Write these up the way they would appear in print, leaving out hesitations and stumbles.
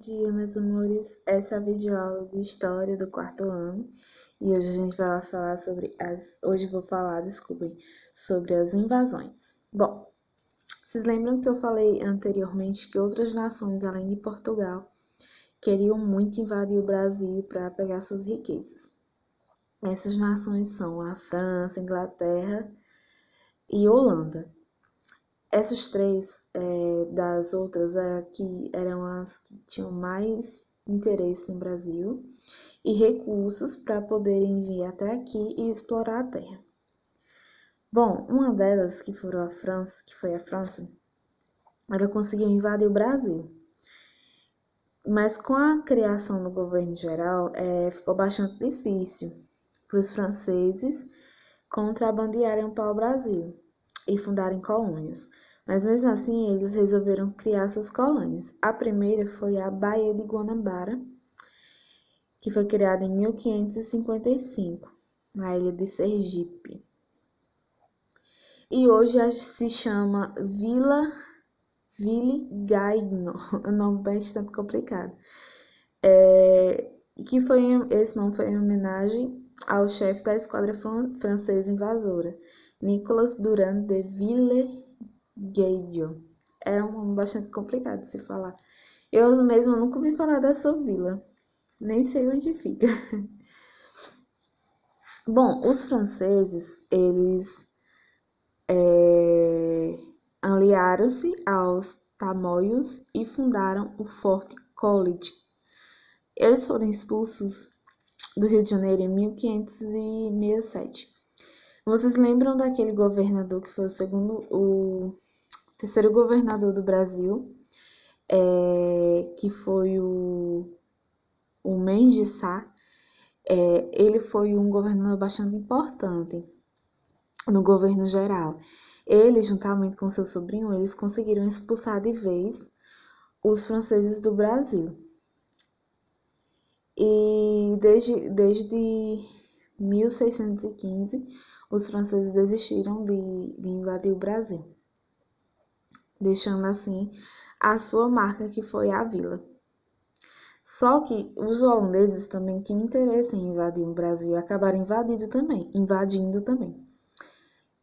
dia, meus amores. Essa é a videoaula de História do quarto ano. E hoje a gente vai falar sobre sobre as invasões. Bom, vocês lembram que eu falei anteriormente que outras nações, além de Portugal, queriam muito invadir o Brasil para pegar suas riquezas. Essas nações são a França, Inglaterra e Holanda. Essas três, das outras, que eram as que tinham mais interesse no Brasil e recursos para poderem vir até aqui e explorar a terra. Bom, uma delas, que foi a França, ela conseguiu invadir o Brasil. Mas com a criação do governo geral, ficou bastante difícil para os franceses contrabandearem o pau-brasil e fundarem colônias. Mas mesmo assim, eles resolveram criar suas colônias. A primeira foi a Baía de Guanabara, que foi criada em 1555, na ilha de Sergipe. E hoje se chama Ville Gaino, um nome bastante complicado. Esse nome foi em homenagem ao chefe da esquadra francesa invasora, Nicolas Durand de Villegadio. É um nome bastante complicado de se falar. Eu mesma nunca ouvi falar dessa vila, nem sei onde fica. Bom, os franceses, eles aliaram-se aos tamoios e fundaram o Forte College. Eles foram expulsos do Rio de Janeiro em 1567. Vocês lembram daquele governador que foi o terceiro governador do Brasil, que foi o Mendes de Sá? Ele foi um governador bastante importante no governo geral. Ele, juntamente com seu sobrinho, eles conseguiram expulsar de vez os franceses do Brasil. E desde 1615, os franceses desistiram de invadir o Brasil, deixando assim a sua marca, que foi a vila. Só que os holandeses também tinham interesse em invadir o Brasil e acabaram invadindo também.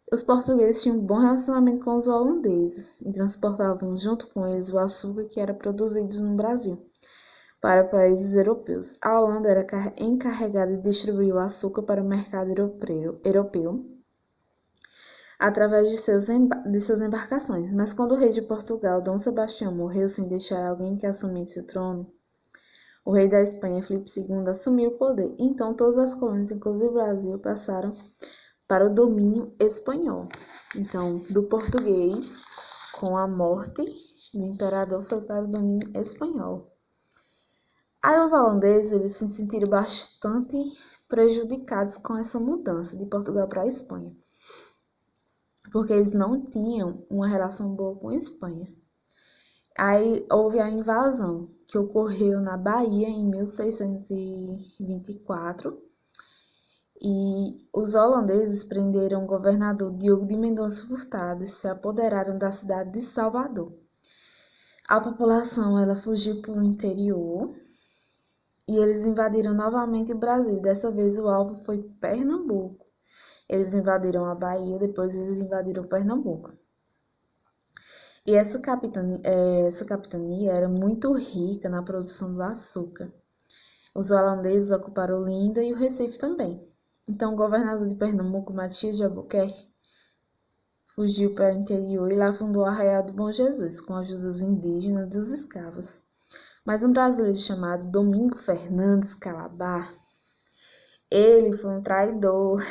Os portugueses tinham um bom relacionamento com os holandeses e transportavam junto com eles o açúcar que era produzido no Brasil para países europeus. A Holanda era encarregada de distribuir o açúcar para o mercado europeu através de suas embarcações. Mas quando o rei de Portugal, Dom Sebastião, morreu sem deixar alguém que assumisse o trono, o rei da Espanha, Filipe II, assumiu o poder. Então, todas as colônias, inclusive o Brasil, passaram para o domínio espanhol. Então, do português, com a morte do imperador, foi para o domínio espanhol. Aí os holandeses, eles se sentiram bastante prejudicados com essa mudança de Portugal para a Espanha, porque eles não tinham uma relação boa com a Espanha. Aí houve a invasão, que ocorreu na Bahia em 1624, e os holandeses prenderam o governador Diogo de Mendonça Furtado e se apoderaram da cidade de Salvador. A população, ela fugiu para o interior e eles invadiram novamente o Brasil. Dessa vez o alvo foi Pernambuco. Eles invadiram a Bahia, depois eles invadiram Pernambuco. E essa capitania era muito rica na produção do açúcar. Os holandeses ocuparam Olinda e o Recife também. Então, o governador de Pernambuco, Matias de Albuquerque, fugiu para o interior e lá fundou o Arraial do Bom Jesus, com a ajuda dos indígenas e dos escravos. Mas um brasileiro chamado Domingo Fernandes Calabar, ele foi um traidor.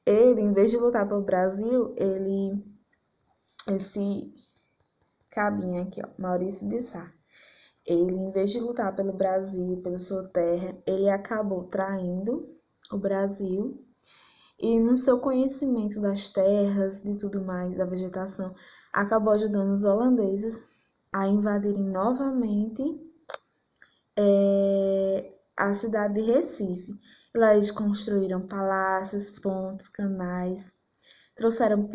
Ele, em vez de lutar pelo Brasil, esse cabinha aqui, ó, Maurício de Sá, ele, em vez de lutar pelo Brasil, pela sua terra, ele acabou traindo o Brasil e, no seu conhecimento das terras, de tudo mais, da vegetação, acabou ajudando os holandeses a invadirem novamente a cidade de Recife. E lá eles construíram palácios, pontes, canais, trouxeram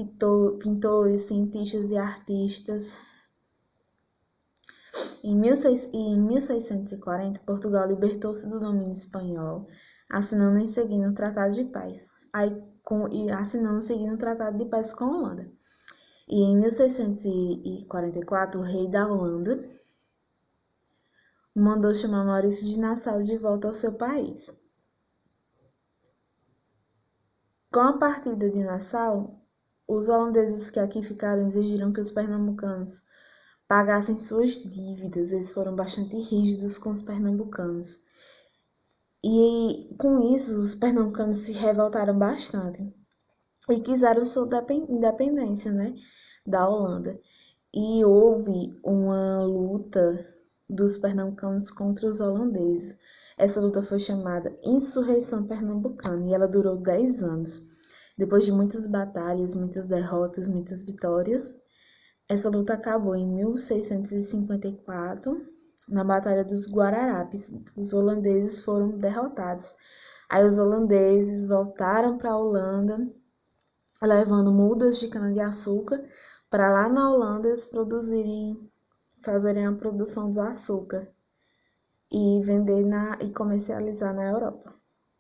pintores, cientistas e artistas. Em 1640, Portugal libertou-se do domínio espanhol, assinando em seguida um tratado de paz. Assinando em seguida um tratado de paz com a Holanda. E em 1644, o rei da Holanda mandou chamar Maurício de Nassau de volta ao seu país. Com a partida de Nassau, os holandeses que aqui ficaram exigiram que os pernambucanos pagassem suas dívidas. Eles foram bastante rígidos com os pernambucanos. E com isso, os pernambucanos se revoltaram bastante e quiseram sua independência, né, da Holanda. E houve uma luta dos pernambucanos contra os holandeses. Essa luta foi chamada Insurreição Pernambucana e ela durou 10 anos. Depois de muitas batalhas, muitas derrotas, muitas vitórias, essa luta acabou em 1654, na Batalha dos Guararapes. Os holandeses foram derrotados. Aí os holandeses voltaram para a Holanda, levando mudas de cana-de-açúcar para lá na Holanda eles fazerem a produção do açúcar e vender e comercializar na Europa.